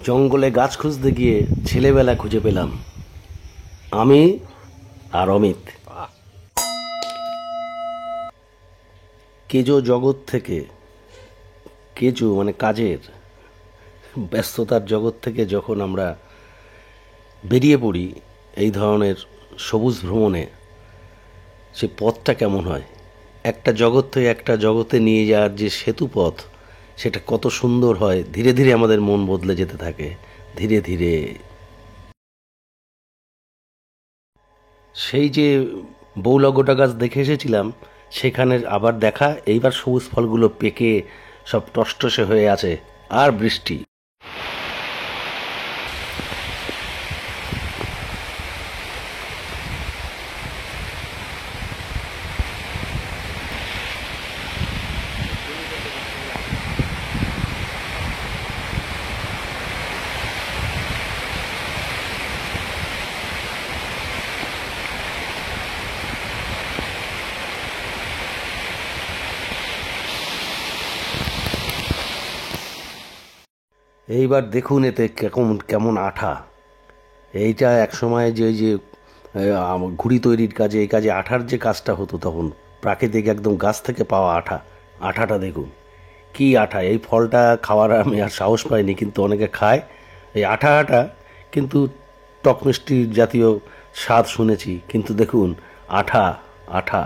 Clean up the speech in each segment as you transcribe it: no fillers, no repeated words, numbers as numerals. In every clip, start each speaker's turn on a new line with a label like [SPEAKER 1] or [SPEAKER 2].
[SPEAKER 1] জঙ্গলে গাছ খুঁজতে গিয়ে ছেলেবেলা খুঁজে পেলাম, আমি আর অমিত। কেজো জগৎ থেকে, কেজো মানে কাজের ব্যস্ততার জগৎ থেকে যখন আমরা বেরিয়ে পড়ি এই ধরনের সবুজ ভ্রমণে, সে পথটা কেমন হয়, একটা জগৎ থেকে একটা জগতে নিয়ে যাওয়ার যে সেতু পথ, সেটা কত সুন্দর হয়। ধীরে ধীরে আমাদের মন বদলে যেতে থাকে, ধীরে ধীরে। সেই যে বৌলা গোটা গাছ দেখে এসেছিলাম, সেখানে আবার দেখা, এইবার সবুজ ফলগুলো পেকে সব টসটসে হয়ে আছে, আর বৃষ্টি। এইবার দেখুন এতে কেমন আঠা। এইটা একসময় যে ঘুড়ি তৈরির কাজে, এই কাজে আঠার যে কাজটা হতো, তখন প্রাকৃতিক একদম গাছ থেকে পাওয়া আঠাটা দেখুন কি আঠা। এই ফলটা খাওয়ার আমি আর সাহস পাইনি, কিন্তু অনেকে খায়। এই আঠা কিন্তু টক মিষ্টি জাতীয় স্বাদ শুনেছি, কিন্তু দেখুন আঠা আঠা।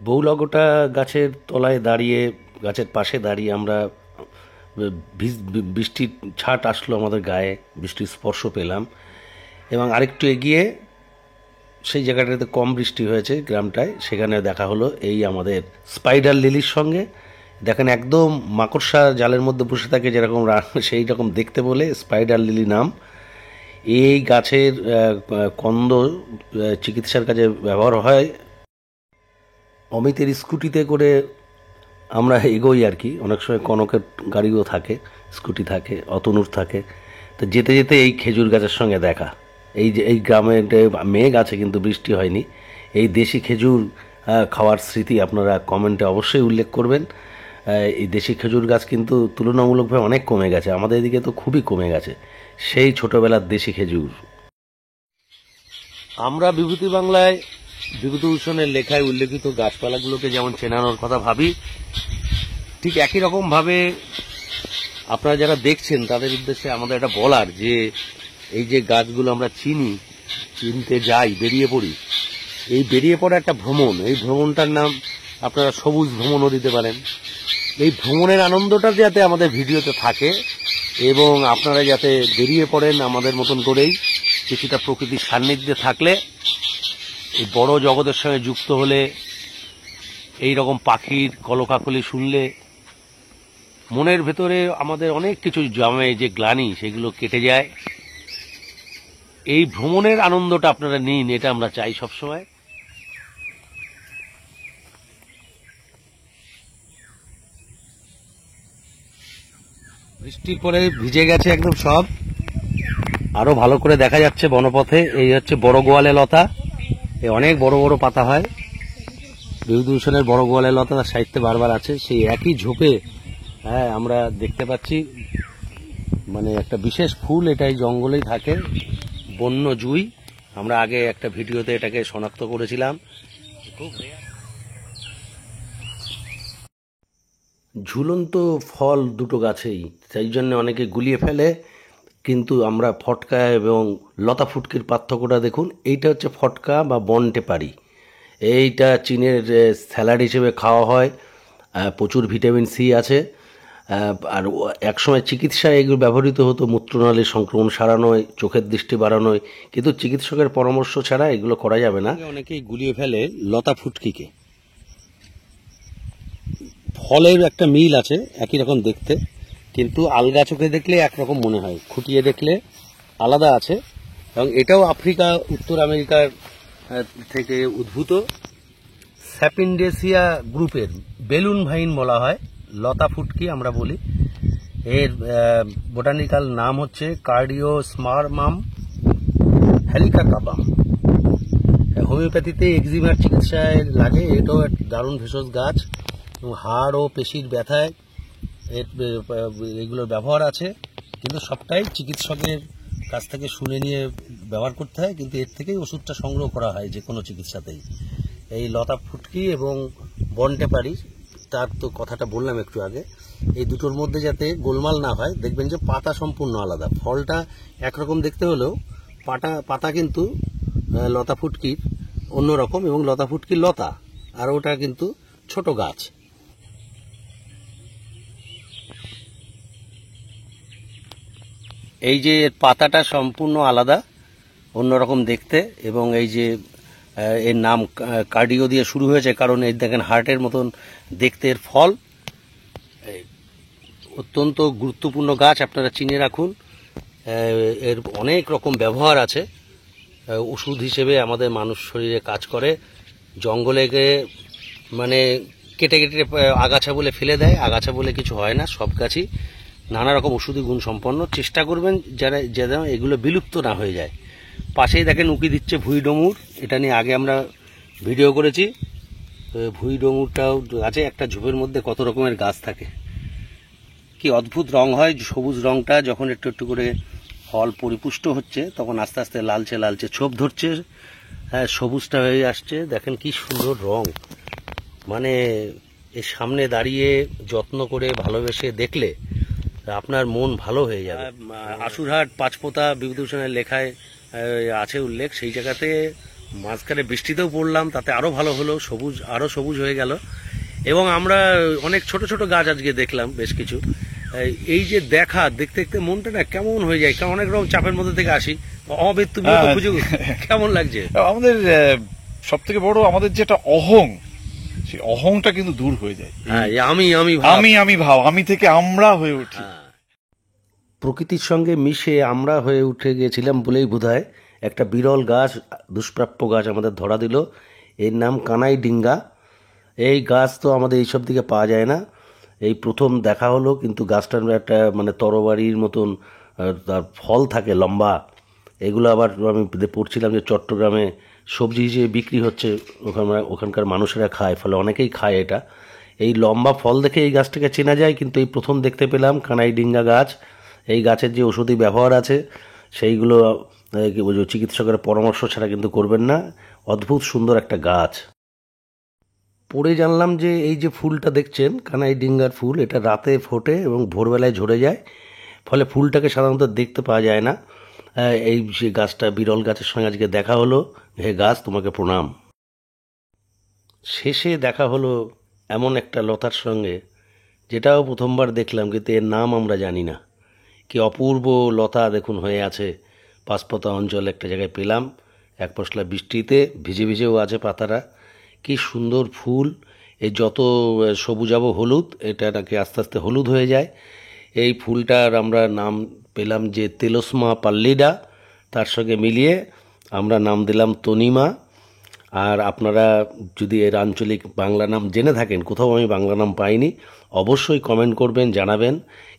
[SPEAKER 1] বৌলগোটা গাছের তলায় দাঁড়িয়ে, গাছের পাশে দাঁড়িয়ে আমরা বৃষ্টির ছাট আসলো আমাদের গায়ে, বৃষ্টির স্পর্শ পেলাম। এবং আরেকটু এগিয়ে সেই জায়গাটাতে কম বৃষ্টি হয়েছে গ্রামটায়, সেখানে দেখা হলো এই আমাদের স্পাইডার লিলির সঙ্গে। দেখেন একদম মাকড়সা জালের মধ্যে বসে থাকে যেরকম, সেই রকম দেখতে বলে স্পাইডার লিলি নাম। এই গাছের কন্দ চিকিৎসার কাজে ব্যবহার হয়। অমিতের স্কুটিতে করে আমরা এগোই আর কি। অনেক সময় কনকের গাড়িও থাকে, স্কুটি থাকে, অতনুর থাকে। তো যেতে যেতে এই খেজুর গাছের সঙ্গে দেখা। এই যে এই গ্রামে মেঘ আছে কিন্তু বৃষ্টি হয়নি। এই দেশি খেজুর খাওয়ার স্মৃতি আপনারা কমেন্টে অবশ্যই উল্লেখ করবেন। এই দেশি খেজুর গাছ কিন্তু তুলনামূলকভাবে অনেক কমে গেছে, আমাদের এদিকে তো খুবই কমে গেছে সেই ছোটবেলার দেশি খেজুর। আমরা বিভূতি বাংলায় বিভূতিভূষণের লেখায় উল্লেখিত গাছপালাগুলোকে যেমন চেনানোর কথা ভাবি, ঠিক একই রকমভাবে আপনারা যারা দেখছেন তাদের উদ্দেশ্যে আমাদের এটা বলার যে এই যে গাছগুলো আমরা চিনতে যাই, বেরিয়ে পড়ি, এই বেরিয়ে পড়া একটা ভ্রমণ। এই ভ্রমণটার নাম আপনারা সবুজ ভ্রমণও দিতে পারেন। এই ভ্রমণের আনন্দটা যাতে আমাদের ভিডিওতে থাকে এবং আপনারা যাতে বেরিয়ে পড়েন আমাদের মতন করেই, কিছুটা প্রকৃতির সান্নিধ্যে থাকলে, এই বড় জগতের সঙ্গে যুক্ত হলে, এই রকম পাখির কলকাকলি শুনলে মনের ভেতরে আমাদের অনেক কিছু জমে, যে গ্লানি সেগুলো কেটে যায়। এই ভ্রমণের আনন্দটা আপনারা নিন, এটা আমরা চাই সবসময়। বৃষ্টির পরে ভিজে গেছে একদম সব, আরো ভালো করে দেখা যাচ্ছে বনপথে। এই হচ্ছে বড় গোয়ালে লতা, এই অনেক বড় বড় পাতা হয়। বিভূতিভূষণের বড় গোয়ালে লতা সাহিত্যে বারবার আছে। সেই একই ঝোপে আমরা দেখতে পাচ্ছি মানে একটা বিশেষ ফুল, এটাই জঙ্গলেই থাকে, বন্য জুই। আমরা আগে একটা ভিডিওতে এটাকে শনাক্ত করেছিলাম। ঝুলন্ত ফল দুটো গাছেই, সেই জন্য অনেকে গুলিয়ে ফেলে, কিন্তু আমরা ফটকা এবং লতা ফুটকির পার্থক্যটা দেখুন। এইটা হচ্ছে ফটকা বা বনটেপারি। এইটা চীনের স্যালাড হিসেবে খাওয়া হয়, প্রচুর ভিটামিন সি আছে। আর একসময় চিকিৎসায় এগুলো ব্যবহৃত হতো, মূত্রনালীর সংক্রমণ সারানোয়, চোখের দৃষ্টি বাড়ানোয়, কিন্তু চিকিৎসকের পরামর্শ ছাড়া এগুলো করা যাবে না। অনেকেই গুলিয়ে ফেলে লতা ফুটকিকে। ফলের একটা মিল আছে, একই রকম দেখতে, কিন্তু আলগা চোখে দেখলে একরকম মনে হয়, খুঁটিয়ে দেখলে আলাদা আছে। এবং এটাও আফ্রিকা, উত্তর আমেরিকার থেকে উদ্ভূত। স্যাপিন্ডেসিয়া গ্রুপের বেলুন ভাইন বলা হয়, লতা ফুটকি আমরা বলি। এর বোটানিক্যাল নাম হচ্ছে কার্ডিওস্পার্মাম হেলিকাকাবাম। হোমিওপ্যাথিতে এক্সিমার চিকিৎসায় লাগে। এটাও এক দারুণ ভেষজ গাছ এবং হাড় ও পেশির ব্যথায় এগুলোর ব্যবহার আছে, কিন্তু সবটাই চিকিৎসকের কাছ থেকে শুনে নিয়ে ব্যবহার করতে হয়। কিন্তু এর থেকেই ওষুধটা সংগ্রহ করা হয় যে কোনো চিকিৎসাতেই। এই লতা ফুটকি এবং বনটেপারি, তার তো কথাটা বললাম একটু আগে, এই দুটোর মধ্যে যাতে গোলমাল না হয়, দেখবেন যে পাতা সম্পূর্ণ আলাদা। ফলটা একরকম দেখতে হলেও পাতা কিন্তু লতা ফুটকির অন্যরকম, এবং লতা ফুটকির লতা, আর ওটা কিন্তু ছোট গাছ। এই যে পাতাটা সম্পূর্ণ আলাদা, অন্যরকম দেখতে, এবং এই যে এর নাম কার্ডিও দিয়ে শুরু হয়েছে, কারণ এই দেখেন হার্টের মতন দেখতে এর ফল। অত্যন্ত গুরুত্বপূর্ণ গাছ, আপনারা চিনে রাখুন। এর অনেক রকম ব্যবহার আছে। ওষুধ হিসেবে আমাদের মানুষ শরীরে কাজ করে। জঙ্গলে গিয়ে মানে কেটে কেটে আগাছা বলে ফেলে দেয়, আগাছা বলে কিছু হয় না, সব গাছই নানা রকম ওষুধি গুণ সম্পন্ন। চেষ্টা করবেন যেন এগুলো বিলুপ্ত না হয়ে যায়। পাশেই দেখেন উঁকি দিচ্ছে ভুঁইডমুর, এটা নিয়ে আগে আমরা ভিডিও করেছি। ভুঁইডমুরটাও আছে, একটা ঝোপের মধ্যে কত রকমের গাছ থাকে, কি অদ্ভুত রং হয়। সবুজ রংটা যখন একটু একটু করে ফল পরিপুষ্ট হচ্ছে, তখন আস্তে আস্তে লালচে লালচে ছোপ ধরছে, হ্যাঁ সবুজটা হয়ে আসছে। দেখেন কি সুন্দর রং, মানে এর সামনে দাঁড়িয়ে যত্ন করে ভালোবেসে দেখলে আপনার মন ভালো হয়ে যাবে। আশুরহাট পাঁচপোতা বিভূতিভূষণের লেখায় আছে উল্লেখ, সেই জায়গাতে মাঝখানে বৃষ্টিতেও পড়লাম, তাতে আরও ভালো হলো, সবুজ আরও সবুজ হয়ে গেল। এবং আমরা অনেক ছোট ছোট গাছ আজকে দেখলাম বেশ কিছু। এই যে দেখতে দেখতে মনটা না কেমন হয়ে যায়, অনেক রকম চাপের মধ্যে থেকে আসি। অবেদ তুমি খুঁজে, কেমন লাগছে?
[SPEAKER 2] আমাদের সব থেকে বড় আমাদের যেটা অহং, সেই অহংটা কিন্তু দূর হয়ে যায়। আমি ভাব, আমি থেকে আমরা হয়ে উঠি।
[SPEAKER 1] প্রকৃতির সঙ্গে মিশে আমরা হয়ে উঠে গিয়েছিলাম বলেই বোধহয় একটা বিরল গাছ, দুষ্প্রাপ্য গাছ আমাদের ধরা দিল। এর নাম কানাই ডিঙ্গা। এই গাছ তো আমাদের এইসব দিকে পাওয়া যায় না, এই প্রথম দেখা হলো। কিন্তু গাছটার একটা মানে তরবারির মতন তার ফল থাকে লম্বা। এগুলো আবার আমি পড়ছিলাম যে চট্টগ্রামে সবজি হিসেবে বিক্রি হচ্ছে, ওখানকার মানুষেরা খায়, ফলে অনেকেই খায় এটা। এই লম্বা ফল দেখে এই গাছটাকে চেনা যায়, কিন্তু এই প্রথম দেখতে পেলাম কানাই ডিঙ্গা গাছ। এই গাছের যে ওষুধি ব্যবহার আছে সেইগুলো চিকিৎসকের পরামর্শ ছাড়া কিন্তু করবেন না। অদ্ভুত সুন্দর একটা গাছ। পরে জানলাম যে এই যে ফুলটা দেখছেন কানাই ডিঙ্গার ফুল, এটা রাতে ফোটে এবং ভোরবেলায় ঝরে যায়, ফলে ফুলটাকে সাধারণত দেখতে পাওয়া যায় না। এই যে গাছটা, বিরল গাছের সঙ্গে আজকে দেখা হলো। হে গাছ, তোমাকে প্রণাম। শেষে দেখা হলো এমন একটা লতার সঙ্গে, যেটাও প্রথমবার দেখলাম, কিন্তু এর নাম আমরা জানি না। কি অপূর্ব লতা দেখুন হয়ে আছে। পাঁচপোতা অঞ্চল একটা জায়গায় পেলাম, এক পশলা বৃষ্টিতে ভিজে ভিজেও আছে পাতারা। কি সুন্দর ফুল। এই যত সবুজাব হলুদ, এটা নাকি আস্তে আস্তে হলুদ হয়ে যায়। এই ফুলটার আমরা নাম পেলাম যে তেলসমা পাল্লিডা, তার সঙ্গে মিলিয়ে আমরা নাম দিলাম তনিমা। আর আপনারা যদি এর আঞ্চলিক বাংলা নাম জেনে থাকেন, কোথাও আমি বাংলা নাম পাইনি, অবশ্যই কমেন্ট করবেন, জানাবেন।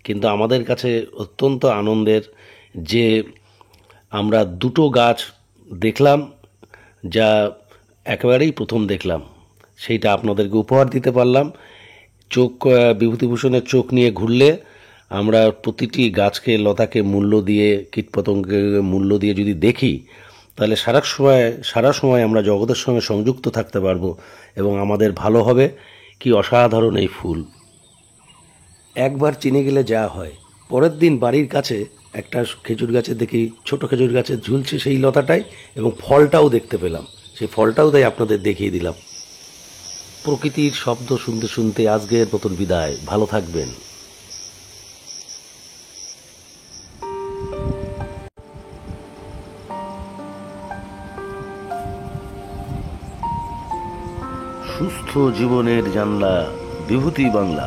[SPEAKER 1] কিন্তু আমাদের কাছে অত্যন্ত আনন্দের যে আমরা দুটো গাছ দেখলাম, যা একেবারেই প্রথম দেখলাম, সেইটা আপনাদেরকে উপহার দিতে পারলাম। বিভূতিভূষণের চোখ নিয়ে ঘুরলে আমরা প্রতিটি গাছকে, লতাকে মূল্য দিয়ে, কীটপতঙ্গকে মূল্য দিয়ে যদি দেখি, তাহলে সারা সময় আমরা জগতের সঙ্গে সংযুক্ত থাকতে পারবো এবং আমাদের ভালো হবে। কি অসাধারণ এই ফুল! একবার চিনে গেলে যা হয়। পরের দিন বাড়ির কাছে একটা খেজুর গাছে দেখি, ছোট খেজুর গাছে ঝুলছে সেই লতাটাই, এবং ফলটাও দেখতে পেলাম। সেই ফলটাও তাই আপনাদের দেখিয়ে দিলাম। প্রকৃতির শব্দ শুনতে শুনতে আজকের মতন বিদায়। ভালো থাকবেন। সুস্থ জীবনের জানলা, বিভূতি বাংলা।